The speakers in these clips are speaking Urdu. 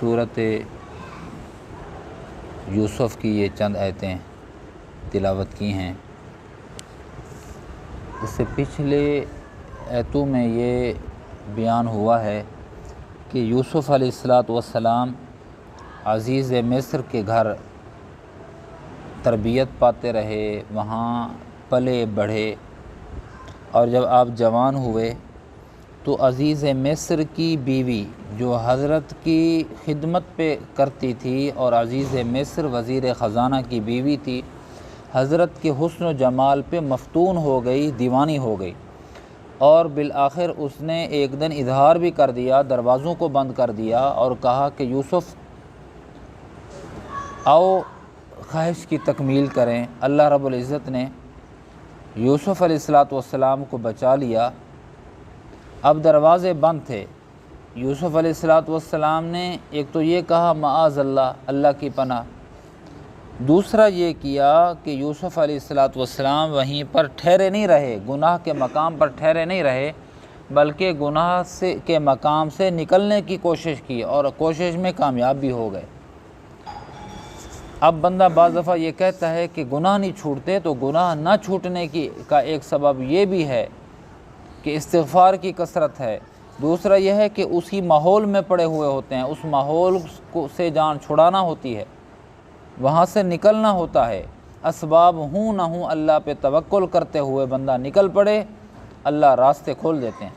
صورت یوسف کی یہ چند آیتیں تلاوت کی ہیں۔ اس سے پچھلے آیتوں میں یہ بیان ہوا ہے کہ یوسف علیہ السلام عزیز مصر کے گھر تربیت پاتے رہے، وہاں پلے بڑھے، اور جب آپ جوان ہوئے تو عزیز مصر کی بیوی جو حضرت کی خدمت پہ کرتی تھی اور عزیز مصر وزیر خزانہ کی بیوی تھی، حضرت کے حسن و جمال پہ مفتون ہو گئی، دیوانی ہو گئی، اور بالآخر اس نے ایک دن اظہار بھی کر دیا، دروازوں کو بند کر دیا اور کہا کہ یوسف آؤ خواہش کی تکمیل کریں۔ اللہ رب العزت نے یوسف علیہ السلام کو بچا لیا۔ اب دروازے بند تھے۔ یوسف علیہ السلام نے ایک تو یہ کہا معاذ اللہ، اللہ کی پناہ، دوسرا یہ کیا کہ یوسف علیہ السلام وہیں پر ٹھہرے نہیں رہے، گناہ کے مقام پر ٹھہرے نہیں رہے، بلکہ گناہ کے مقام سے نکلنے کی کوشش کی اور کوشش میں کامیاب بھی ہو گئے۔ اب بندہ بعض دفعہ یہ کہتا ہے کہ گناہ نہیں چھوٹتے، تو گناہ نہ چھوٹنے کا ایک سبب یہ بھی ہے کہ استغفار کی کثرت ہے، دوسرا یہ ہے کہ اسی ماحول میں پڑے ہوئے ہوتے ہیں، اس ماحول سے جان چھڑانا ہوتی ہے، وہاں سے نکلنا ہوتا ہے۔ اسباب ہوں نہ ہوں، اللہ پہ توکل کرتے ہوئے بندہ نکل پڑے، اللہ راستے کھول دیتے ہیں۔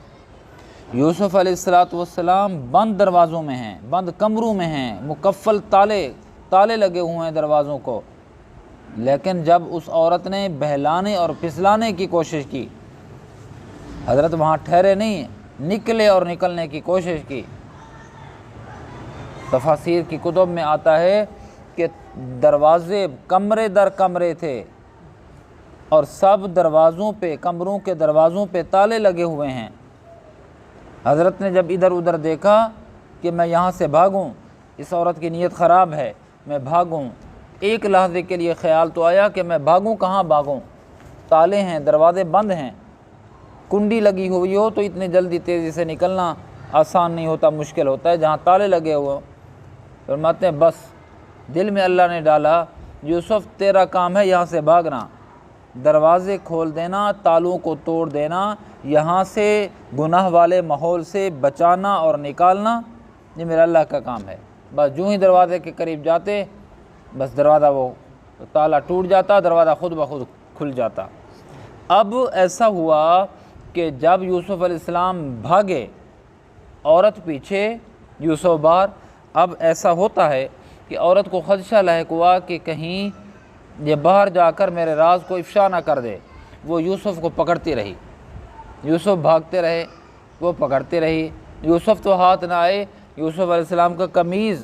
یوسف علیہ السلام بند دروازوں میں ہیں، بند کمروں میں ہیں، مکفل تالے لگے ہوئے ہیں دروازوں کو، لیکن جب اس عورت نے بہلانے اور پھسلانے کی کوشش کی، حضرت وہاں ٹھہرے نہیں، نکلے اور نکلنے کی کوشش کی۔ تفاسیر کی کتب میں آتا ہے کہ دروازے کمرے در کمرے تھے اور سب دروازوں پہ، کمروں کے دروازوں پہ تالے لگے ہوئے ہیں۔ حضرت نے جب ادھر ادھر دیکھا کہ میں یہاں سے بھاگوں، اس عورت کی نیت خراب ہے، میں بھاگوں، ایک لحظے کے لیے خیال تو آیا کہ میں بھاگوں، کہاں بھاگوں، تالے ہیں، دروازے بند ہیں، کنڈی لگی ہوئی ہو تو اتنی جلدی تیزی سے نکلنا آسان نہیں ہوتا، مشکل ہوتا ہے، جہاں تالے لگے ہوئے فرماتے ہیں بس دل میں اللہ نے ڈالا، یوسف تیرا کام ہے یہاں سے بھاگنا، دروازے کھول دینا، تالوں کو توڑ دینا، یہاں سے گناہ والے ماحول سے بچانا اور نکالنا، یہ میرا اللہ کا کام ہے۔ بس جو ہی دروازے کے قریب جاتے، بس دروازہ وہ تالا ٹوٹ جاتا، دروازہ خود بخود کھل جاتا۔ اب ایسا ہوا کہ جب یوسف علیہ السلام بھاگے، عورت پیچھے، یوسف باہر، اب ایسا ہوتا ہے کہ عورت کو خدشہ لاحق ہوا کہ کہیں یہ باہر جا کر میرے راز کو افشا نہ کر دے۔ وہ یوسف کو پکڑتی رہی، یوسف بھاگتے رہے، وہ پکڑتی رہی، یوسف تو ہاتھ نہ آئے، یوسف علیہ السلام کا قمیض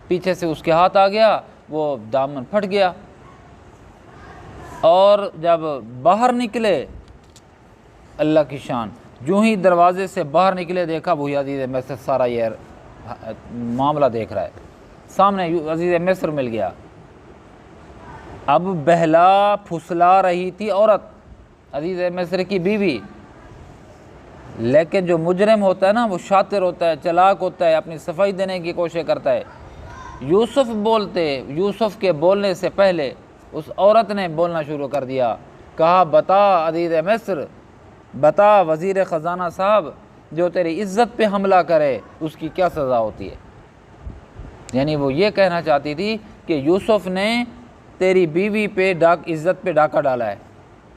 پیچھے سے اس کے ہاتھ آ گیا، وہ دامن پھٹ گیا، اور جب باہر نکلے، اللہ کی شان، جو ہی دروازے سے باہر نکلے دیکھا وہی عزیز مصر سارا یہ معاملہ دیکھ رہا ہے، سامنے عزیز مصر مل گیا۔ اب بہلا پھسلا رہی تھی عورت، عزیز مصر کی بیوی، لیکن جو مجرم ہوتا ہے نا، وہ شاطر ہوتا ہے، چلاک ہوتا ہے، اپنی صفائی دینے کی کوشش کرتا ہے۔ یوسف کے بولنے سے پہلے اس عورت نے بولنا شروع کر دیا، کہا بتا عزیز مصر، بتا وزیر خزانہ صاحب، جو تیری عزت پہ حملہ کرے اس کی کیا سزا ہوتی ہے۔ یعنی وہ یہ کہنا چاہتی تھی کہ یوسف نے تیری بیوی پہ عزت پہ ڈاکہ ڈالا ہے،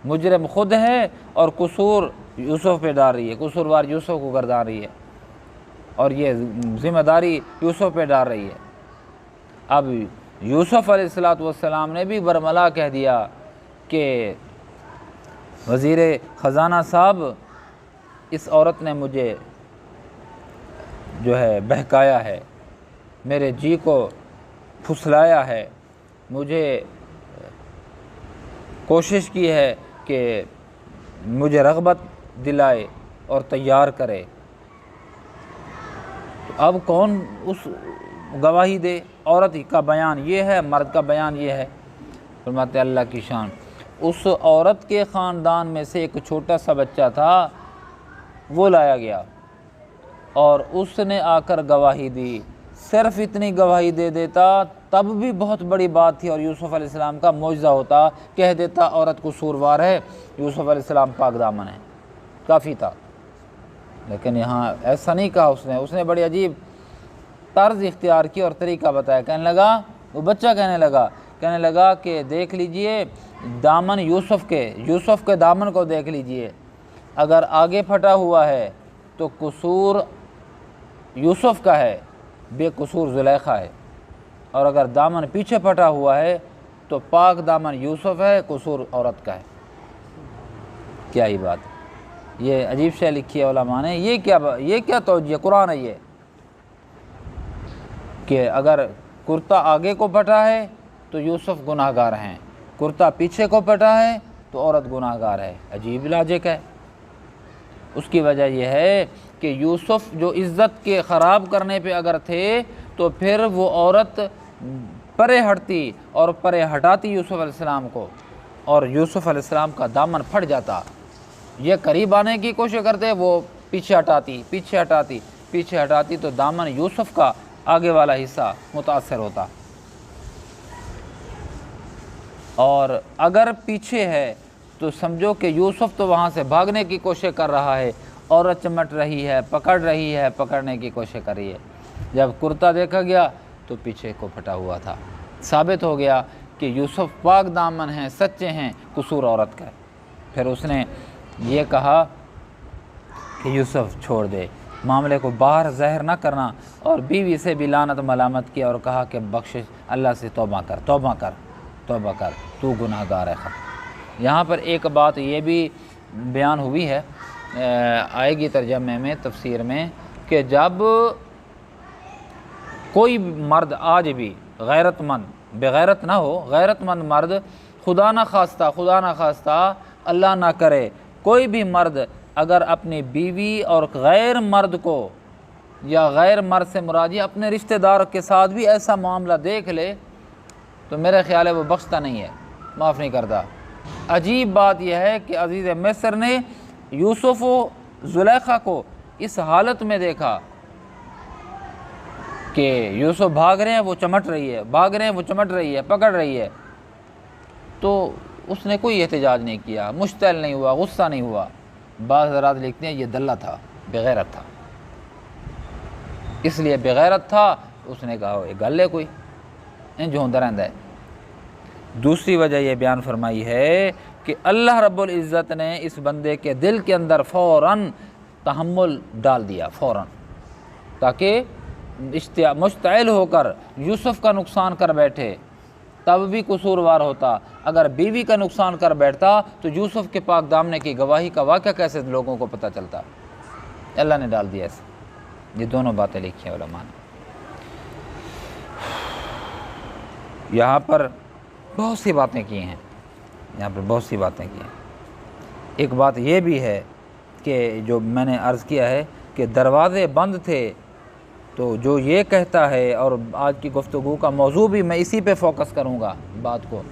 مجرم خود ہے اور قصور یوسف پہ ڈال رہی ہے، قصوروار یوسف کو گردان رہی ہے، اور یہ ذمہ داری یوسف پہ ڈال رہی ہے۔ اب یوسف علیہ السلام نے بھی برملا کہہ دیا کہ وزیر خزانہ صاحب، اس عورت نے مجھے جو ہے بہکایا ہے، میرے جی کو پھسلایا ہے، مجھے کوشش کی ہے کہ مجھے رغبت دلائے اور تیار کرے۔ اب کون اس گواہی دے؟ عورت کا بیان یہ ہے، مرد کا بیان یہ ہے۔ فرماتے اللہ کی شان، اس عورت کے خاندان میں سے ایک چھوٹا سا بچہ تھا، وہ لایا گیا اور اس نے آ کر گواہی دی، صرف اتنی گواہی دے دیتا تب بھی بہت بڑی بات تھی اور یوسف علیہ السلام کا معجزہ ہوتا، کہہ دیتا عورت قصوروار ہے، یوسف علیہ السلام پاک دامن ہے، کافی تھا۔ لیکن یہاں ایسا نہیں کہا اس نے بڑی عجیب طرز اختیار کی اور طریقہ بتایا۔ کہنے لگا، وہ بچہ کہنے لگا کہ دیکھ لیجئے دامن یوسف کے دامن کو دیکھ لیجئے، اگر آگے پھٹا ہوا ہے تو قصور یوسف کا ہے، بے قصور زلیخا ہے، اور اگر دامن پیچھے پھٹا ہوا ہے تو پاک دامن یوسف ہے، قصور عورت کا ہے۔ کیا ہی بات، یہ عجیب شے لکھی ہے علماء نے۔ یہ کیا توجیہ قرآن ہے یہ، کہ اگر کرتا آگے کو پھٹا ہے تو یوسف گناہ گار ہیں، کرتا پیچھے کو پھٹا ہے تو عورت گناہ گار ہے۔ عجیب لاجک ہے۔ اس کی وجہ یہ ہے کہ یوسف جو عزت کے خراب کرنے پہ اگر تھے تو پھر وہ عورت پرے ہٹتی اور پرے ہٹاتی یوسف علیہ السلام کو، اور یوسف علیہ السلام کا دامن پھٹ جاتا۔ یہ قریب آنے کی کوشش کرتے، وہ پیچھے ہٹاتی تو دامن یوسف کا آگے والا حصہ متاثر ہوتا، اور اگر پیچھے ہے تو سمجھو کہ یوسف تو وہاں سے بھاگنے کی کوشش کر رہا ہے، عورت چمٹ رہی ہے، پکڑنے کی کوشش کر رہی ہے۔ جب کرتا دیکھا گیا تو پیچھے کو پھٹا ہوا تھا، ثابت ہو گیا کہ یوسف پاک دامن ہیں، سچے ہیں، قصور عورت کا ہے۔ پھر اس نے یہ کہا کہ یوسف چھوڑ دے، معاملے کو باہر ظاہر نہ کرنا، اور بیوی سے بھی لعنت ملامت کیا اور کہا کہ بخشش اللہ سے توبہ کر، تو گناہ گار ہے۔ یہاں پر ایک بات یہ بھی بیان ہوئی ہے، آئے گی ترجمے میں، تفسیر میں، کہ جب کوئی مرد آج بھی غیرت مند، بغیرت نہ ہو، غیرت مند مرد، خدا نہ خواستہ اللہ نہ کرے، کوئی بھی مرد اگر اپنی بیوی اور غیر مرد کو، یا غیر مرد سے مراد اپنے رشتہ دار کے ساتھ بھی ایسا معاملہ دیکھ لے تو میرے خیال ہے وہ بخشتا نہیں ہے، معاف نہیں کرتا۔ عجیب بات یہ ہے کہ عزیز مصر نے یوسف و زلیخا کو اس حالت میں دیکھا کہ یوسف بھاگ رہے ہیں، وہ چمٹ رہی ہے، پکڑ رہی ہے، تو اس نے کوئی احتجاج نہیں کیا، مشتعل نہیں ہوا، غصہ نہیں ہوا۔ بعض حضرات لکھتے ہیں یہ دلہ تھا، بغیرت تھا، اس لیے بغیرت تھا، اس نے کہا یہ گل ہے کوئی جو ہوتا رہتا ہے۔ دوسری وجہ یہ بیان فرمائی ہے کہ اللہ رب العزت نے اس بندے کے دل کے اندر فوراً تحمل ڈال دیا، فوراً، تاکہ مشتعل ہو کر یوسف کا نقصان کر بیٹھے تب بھی قصوروار ہوتا، اگر بیوی کا نقصان کر بیٹھتا تو یوسف کے پاک دامنے کی گواہی کا واقعہ کیسے لوگوں کو پتہ چلتا۔ اللہ نے ڈال دیا ایسے۔ یہ دونوں باتیں لکھی ہیں علماء نے۔ یہاں پر بہت سی باتیں کی ہیں، ایک بات یہ بھی ہے کہ جو میں نے عرض کیا ہے کہ دروازے بند تھے، تو جو یہ کہتا ہے، اور آج کی گفتگو کا موضوع بھی میں اسی پہ فوکس کروں گا بات کو،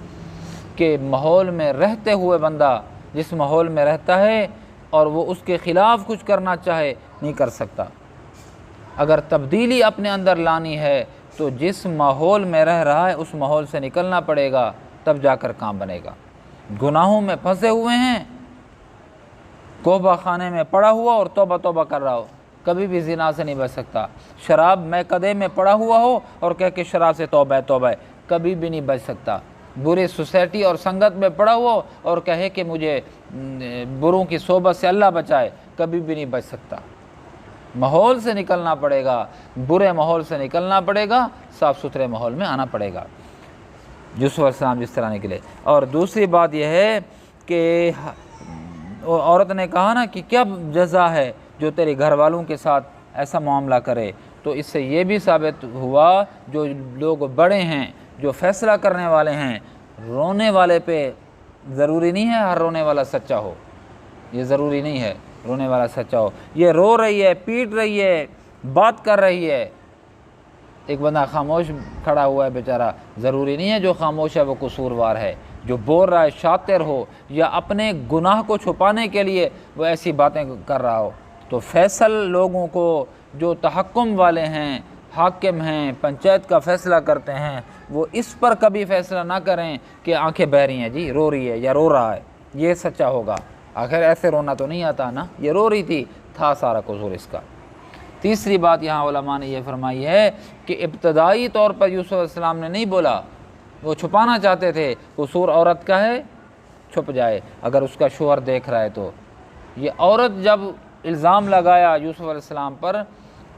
کہ ماحول میں رہتے ہوئے بندہ جس ماحول میں رہتا ہے اور وہ اس کے خلاف کچھ کرنا چاہے نہیں کر سکتا۔ اگر تبدیلی اپنے اندر لانی ہے تو جس ماحول میں رہ رہا ہے اس ماحول سے نکلنا پڑے گا، تب جا کر کام بنے گا۔ گناہوں میں پھنسے ہوئے ہیں، کوبہ خانے میں پڑا ہوا اور توبہ کر رہا ہو، کبھی بھی زنا سے نہیں بچ سکتا۔ شراب میں قدے میں پڑا ہوا ہو اور کہہ کہ شراب سے توبہ ہے، کبھی بھی نہیں بچ سکتا۔ بری سوسائٹی اور سنگت میں پڑا ہوا ہو اور کہے کہ مجھے بروں کی صحبت سے اللہ بچائے، کبھی بھی نہیں بچ سکتا۔ ماحول سے نکلنا پڑے گا، برے ماحول سے نکلنا پڑے گا، صاف ستھرے ماحول میں آنا پڑے گا، یوسف علیہ السلام جس طرح نکلے۔ اور دوسری بات یہ ہے کہ عورت نے کہا نا کہ کیا جزا ہے جو تیرے گھر والوں کے ساتھ ایسا معاملہ کرے، تو اس سے یہ بھی ثابت ہوا جو لوگ بڑے ہیں، جو فیصلہ کرنے والے ہیں، رونے والے پہ ضروری نہیں ہے ہر رونے والا سچا ہو، یہ ضروری نہیں ہے رونے والا سچا ہو۔ یہ رو رہی ہے، پیٹ رہی ہے، بات کر رہی ہے، ایک بندہ خاموش کھڑا ہوا ہے بیچارہ، ضروری نہیں ہے جو خاموش ہے وہ قصوروار ہے، جو بول رہا ہے شاطر ہو یا اپنے گناہ کو چھپانے کے لیے وہ ایسی باتیں کر رہا ہو۔ تو فیصل لوگوں کو جو تحکم والے ہیں، حاکم ہیں، پنچایت کا فیصلہ کرتے ہیں، وہ اس پر کبھی فیصلہ نہ کریں کہ آنکھیں بہہ رہی ہیں جی، رو رہی ہے یا رو رہا ہے، یہ سچا ہوگا۔ آخر ایسے رونا تو نہیں آتا نا، یہ رو رہی تھی، تھا سارا قصور اس کا۔ تیسری بات یہاں علماء نے یہ فرمائی ہے کہ ابتدائی طور پر یوسف علیہ السلام نے نہیں بولا، وہ چھپانا چاہتے تھے، قصور عورت کا ہے چھپ جائے اگر اس کا شوہر دیکھ رہا ہے تو۔ یہ عورت جب الزام لگایا یوسف علیہ السلام پر،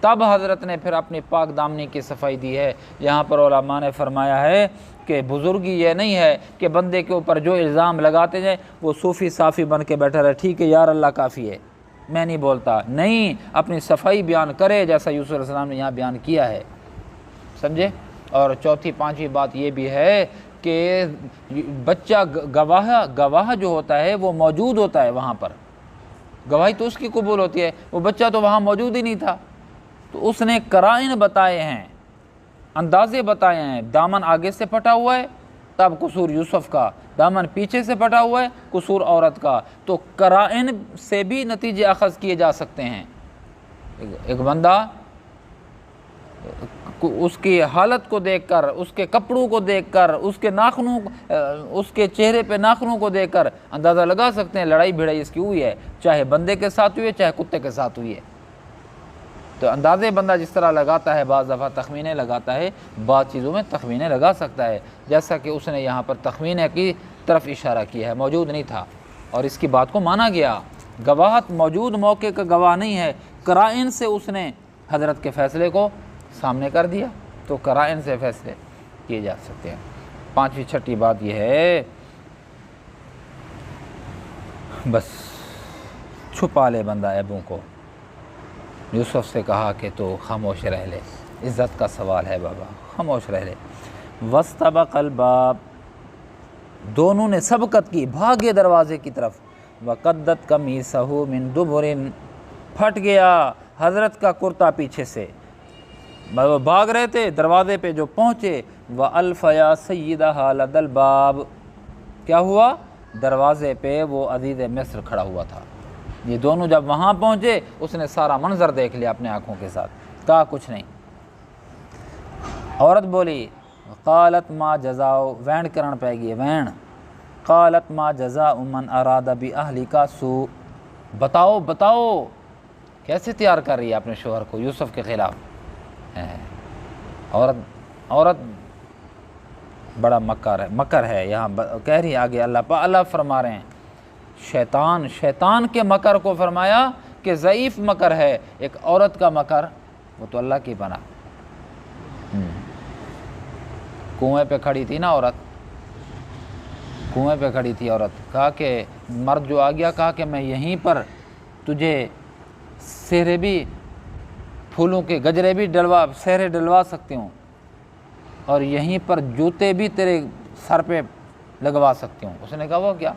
تب حضرت نے پھر اپنی پاک دامنی کی صفائی دی ہے۔ یہاں پر علماء نے فرمایا ہے کہ بزرگی یہ نہیں ہے کہ بندے کے اوپر جو الزام لگاتے ہیں وہ صوفی صافی بن کے بیٹھا رہے، ٹھیک ہے یار اللہ کافی ہے، میں نہیں بولتا، نہیں، اپنی صفائی بیان کرے جیسا یوسف علیہ السلام نے یہاں بیان کیا ہے، سمجھے۔ اور چوتھی پانچویں بات یہ بھی ہے کہ بچہ گواہ جو ہوتا ہے وہ موجود ہوتا ہے وہاں پر، گواہی تو اس کی قبول ہوتی ہے، وہ بچہ تو وہاں موجود ہی نہیں تھا، تو اس نے قرائن بتائے ہیں، اندازے بتائے ہیں، دامن آگے سے پھٹا ہوا ہے تب قصور یوسف کا، دامن پیچھے سے پھٹا ہوا ہے قصور عورت کا، تو قرائن سے بھی نتیجے اخذ کیے جا سکتے ہیں۔ ایک بندہ اس کی حالت کو دیکھ کر، اس کے کپڑوں کو دیکھ کر، اس کے ناخنوں، اس کے چہرے پہ ناخنوں کو دیکھ کر اندازہ لگا سکتے ہیں لڑائی بھڑائی اس کی ہوئی ہے، چاہے بندے کے ساتھ ہوئی ہے چاہے کتے کے ساتھ ہوئی ہے۔ تو اندازے بندہ جس طرح لگاتا ہے، بعض دفعہ تخمینے لگاتا ہے، بعض چیزوں میں تخمینے لگا سکتا ہے، جیسا کہ اس نے یہاں پر تخمینے کی طرف اشارہ کیا ہے، موجود نہیں تھا اور اس کی بات کو مانا گیا۔ گواہت موجود موقع کا گواہ نہیں ہے، قرائن سے اس نے حضرت کے فیصلے کو سامنے کر دیا، تو قرائن سے فیصلے کیے جا سکتے ہیں۔ پانچویں چھٹی بات یہ ہے، بس چھپا لے بندہ عیبوں کو۔ یوسف سے کہا کہ تو خاموش رہ لے، عزت کا سوال ہے بابا، خاموش رہ لے۔ وَاسْتَبَقَ الْبَابَ، دونوں نے سبقت کی، بھاگے دروازے کی طرف۔ وَقَدَّتْ قَمِيصَهُ مِن دُبُرٍ، پھٹ گیا حضرت کا کرتا پیچھے سے، وہ بھاگ رہے تھے، دروازے پہ جو پہنچے، وَأَلْفَيَا سَيِّدَهَا لَدَى الْبَابِ، کیا ہوا؟ دروازے پہ وہ عزیز مصر کھڑا ہوا تھا۔ یہ دونوں جب وہاں پہنچے، اس نے سارا منظر دیکھ لیا اپنے آنکھوں کے ساتھ، کہا کچھ نہیں۔ عورت بولی، قالت ما جزاء، وین کرن پہ گئی وین، قالت ما جزاء من اراد باہلک سوء، بتاؤ بتاؤ، کیسے تیار کر رہی ہے اپنے شوہر کو یوسف کے خلاف۔ عورت بڑا مکر ہے، یہاں کہہ رہی ہے آگے اللہ فرما رہے ہیں، شیطان کے مکر کو فرمایا کہ ضعیف مکر ہے، ایک عورت کا مکر وہ تو اللہ کی پناہ۔ کنویں پہ کھڑی تھی نا عورت، کنویں پہ کھڑی تھی عورت، کہا کہ مرد جو آ گیا، کہا کہ میں یہیں پر تجھے سہرے بھی، پھولوں کے گجرے بھی سہرے ڈلوا سکتی ہوں، اور یہیں پر جوتے بھی تیرے سر پہ لگوا سکتی ہوں۔ اس نے کہا وہ کیا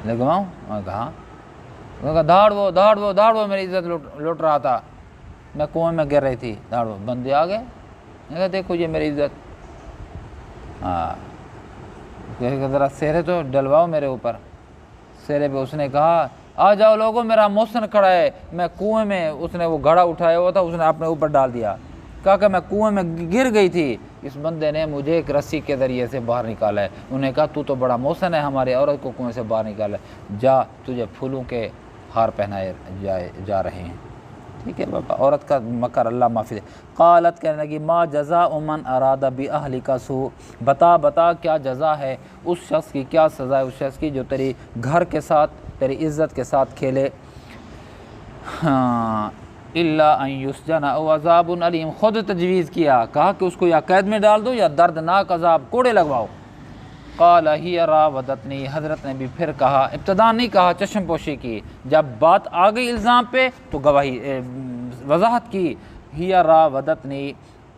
لگواؤں؟ کہا دھاڑ وہ میری عزت لوٹ رہا تھا، میں کنویں میں گر رہی تھی، دھاڑ وہ بندے آ گئے، میں کہا دیکھو یہ میری عزت، ذرا سہرے تو ڈلواؤ میرے اوپر۔ سہرے پہ اس نے کہا آ جاؤ لوگوں، میرا محسن کھڑا ہے، میں کنویں میں، اس نے وہ گھڑا اٹھایا ہوا تھا، اس نے اپنے اوپر ڈال دیا، کہا کہ میں کنویں میں گر گئی تھی، اس بندے نے مجھے ایک رسی کے ذریعے سے باہر نکالا ہے۔ انہوں نے کہا تو بڑا محسن ہے، ہماری عورت کو کنویں سے باہر نکالا ہے، جا تجھے پھولوں کے ہار پہنائے جا رہے ہیں۔ ٹھیک ہے بابا، عورت کا مکر اللہ معافی دے۔ قالت، کہنے لگی، ما جزاء من اراد باہلک سوء، بتا کیا جزا ہے اس شخص کی، کیا سزا ہے اس شخص کی جو تیری گھر کے ساتھ، تیری عزت کے ساتھ کھیلے۔ الا ان یسجن او عذاب علیم، خود تجویز کیا، کہا کہ اس کو یا قید میں ڈال دو یا دردناک عذاب، کوڑے لگواؤ۔ قال ہی راودتنی، حضرت نے بھی پھر کہا، ابتدا نہیں کہا، چشم پوشی کی، جب بات آ گئی الزام پہ تو گواہی وضاحت کی، ہی راودتنی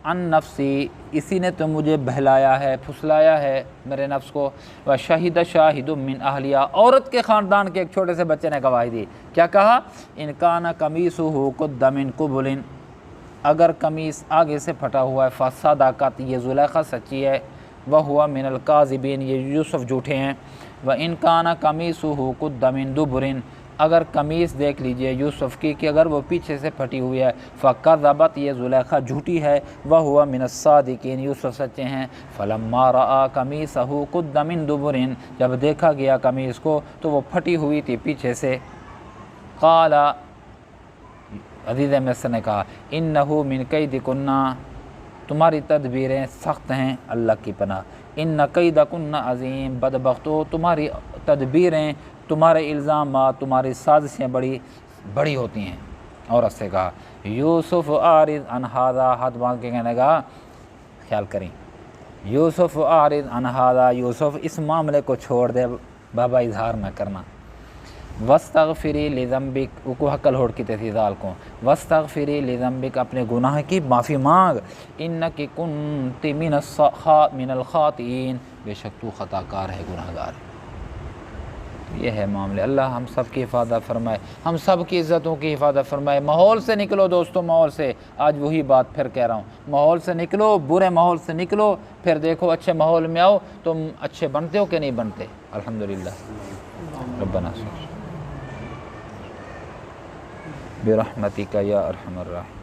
عن نفسی، اسی نے تو مجھے بہلایا ہے، پھسلایا ہے میرے نفس کو، وشہد شاہد من اہلیہ، عورت کے خاندان کے ایک چھوٹے سے بچے نے گواہی دی، کیا کہا؟ ان کان قمیصہ قد من قبل، اگر قمیص آگے سے پھٹا ہوا ہے، فصدقت، یہ زلیخا سچی ہے، وہو من الکاذبین، یہ یوسف جھوٹے ہیں، وان کان قمیصہ قد من دبر، اگر قمیص دیکھ لیجئے یوسف کی کہ اگر وہ پیچھے سے پھٹی ہوئی ہے، فَكَذَبَتْ یہ زلیخا جھوٹی ہے، وَهُوَ مِنَ الصَّادِقِينَ یوسف سچے ہیں۔ فَلَمَّا رَأَىٰ قَمِيصَهُ قُدَّ مِن دُبُرٍ جب دیکھا گیا قمیص کو تو وہ پھٹی ہوئی تھی پیچھے سے، قال عزیز مصر نے کہا اِنَّهُ مِن كَيْدِكُنَّ تمہاری تدبیریں سخت ہیں، اللہ کی پناہ، اِنَّ كَيْدَكُنَّ عظیم بدبختو تمہاری تدبیریں، تمہارے الزامات، تمہاری سازشیں بڑی ہوتی ہیں۔ عورت سے کہا یوسف اعرض عن ھذا، ہاتھ باندھ کے کہنے لگا خیال کریں، یوسف اعرض عن ھذا، یوسف اس معاملے کو چھوڑ دے، بابا اظہار نہ کرنا۔ وَاسْتَغْفِرِي لِذَنبِكَ کو حقل ہوڑ کی تھی ذال کو، وَاسْتَغْفِرِي لِذَنبِكَ اپنے گناہ کی معافی مانگ، اِنَّكِ كُنتِ مِنَ الْخَاطِئِينَ بے شک تو خطا کار ہے، گناہ گار ہے۔ یہ ہے معاملے۔ اللہ ہم سب کی حفاظت فرمائے، ہم سب کی عزتوں کی حفاظت فرمائے۔ ماحول سے نکلو دوستو، ماحول سے، آج وہی بات پھر کہہ رہا ہوں، ماحول سے نکلو، برے ماحول سے نکلو، پھر دیکھو اچھے ماحول میں آؤ، تم اچھے بنتے ہو کہ نہیں بنتے۔ الحمدللہ ربنا برحمتک یا ارحم الراحمین۔